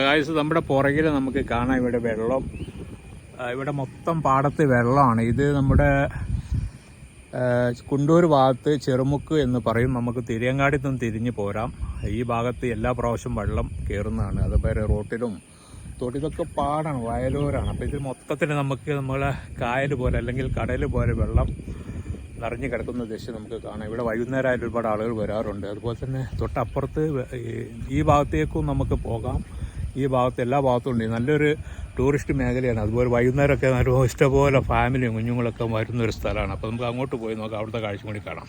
Guys നമ്മുടെ പുറകിൽ നമുക്ക് കാണാം ഇവിടെ വെള്ളം. ഇവിടെ മൊത്തം പാടത്ത് വെള്ളമാണ്. ഇത് നമ്മുടെ കുണ്ടൂർ ഭാഗത്ത് ചെറുമുക്ക് എന്ന് പറയും. നമുക്ക് തിരിയങ്ങാടി നിന്ന് തിരിഞ്ഞ് പോരാം. ഈ ഭാഗത്ത് എല്ലാ പ്രാവശ്യം വെള്ളം കയറുന്നതാണ്. അതുപോലെ റോട്ടിലും തൊടിലൊക്കെ പാടാണ്, വയലൂരാണ്. അപ്പോൾ ഇതിൽ മൊത്തത്തിൽ നമുക്ക് നമ്മളെ കായൽ പോലെ അല്ലെങ്കിൽ കടൽ പോലെ വെള്ളം നിറഞ്ഞു കിടക്കുന്ന ദൃശ്യം നമുക്ക് കാണാം. ഇവിടെ വൈകുന്നേരമായിട്ട് ഒരുപാട് ആളുകൾ വരാറുണ്ട്. അതുപോലെ തന്നെ തൊട്ടപ്പുറത്ത് ഈ ഭാഗത്തേക്കും നമുക്ക് പോകാം. ഈ ഭാഗത്ത് എല്ലാ ഭാഗത്തും ഉണ്ട്. നല്ലൊരു ടൂറിസ്റ്റ് മേഖലയാണ്. അതുപോലെ വൈകുന്നേരമൊക്കെ നല്ല ഇഷ്ടംപോലെ ഫാമിലിയും കുഞ്ഞുങ്ങളൊക്കെ വരുന്നൊരു സ്ഥലമാണ്. അപ്പോൾ നമുക്ക് അങ്ങോട്ട് പോയി നോക്കാം, അവിടുത്തെ കാഴ്ച കൂടി കാണാം.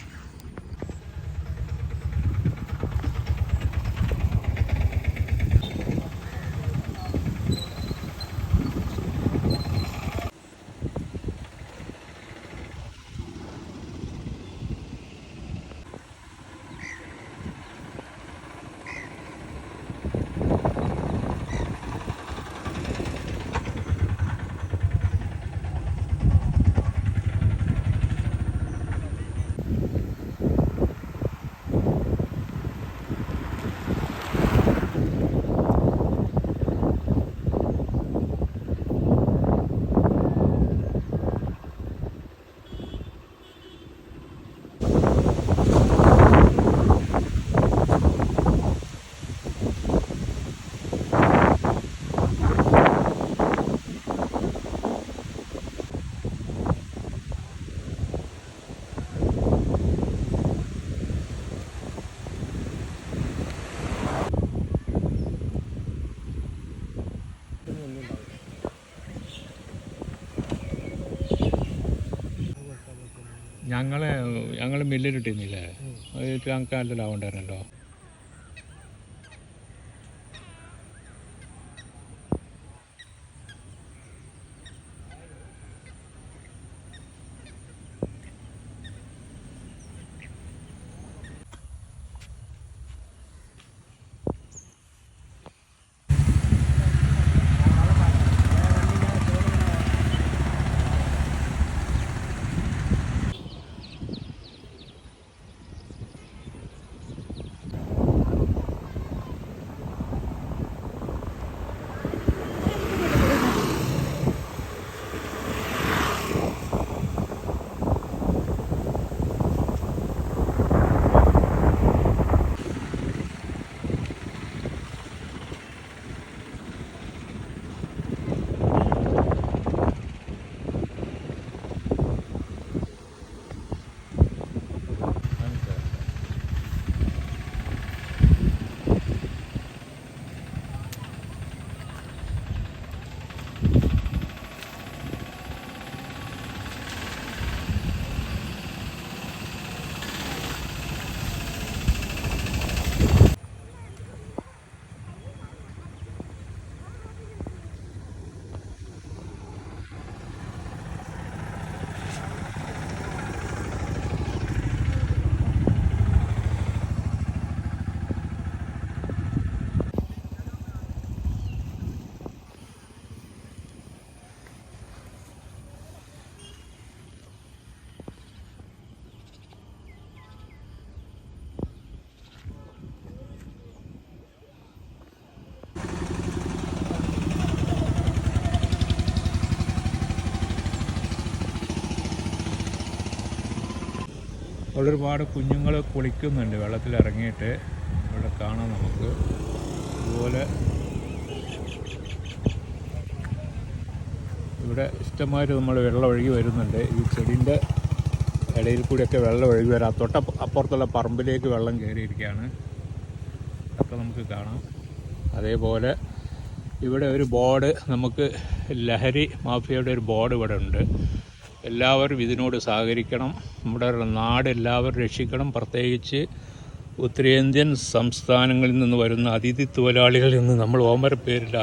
ഞങ്ങൾ മില്ലിലിട്ടിരുന്നില്ലേ, അത് ഞങ്ങൾക്ക് നല്ല ലാഭം ഉണ്ടായിരുന്നല്ലോ. അവിടെ ഒരുപാട് കുഞ്ഞുങ്ങൾ കുളിക്കുന്നുണ്ട് വെള്ളത്തിലിറങ്ങിയിട്ട്. ഇവിടെ കാണാം നമുക്ക്. അതുപോലെ ഇവിടെ ഇഷ്ടമായിട്ട് നമ്മൾ വെള്ളം ഒഴുകി വരുന്നുണ്ട്. ഈ ചെടീൻ്റെ ഇടയിൽ കൂടിയൊക്കെ വെള്ളം ഒഴുകി വരാം. അപ്പുറത്തുള്ള പറമ്പിലേക്ക് വെള്ളം കയറിയിരിക്കുകയാണ്. ഒക്കെ നമുക്ക് കാണാം. അതേപോലെ ഇവിടെ ഒരു ബോർഡ്, നമുക്ക് ലഹരി മാഫിയയുടെ ഒരു ബോർഡ് ഇവിടെ ഉണ്ട്. എല്ലാവരും ഇതിനോട് സഹകരിക്കണം. നമ്മുടെ നാട് എല്ലാവരും രക്ഷിക്കണം. പ്രത്യേകിച്ച് ഉത്തരേന്ത്യൻ സംസ്ഥാനങ്ങളിൽ നിന്ന് വരുന്ന അതിഥി തൊഴിലാളികളിൽ നിന്ന് നമ്മൾ ഓമര പേരിൽ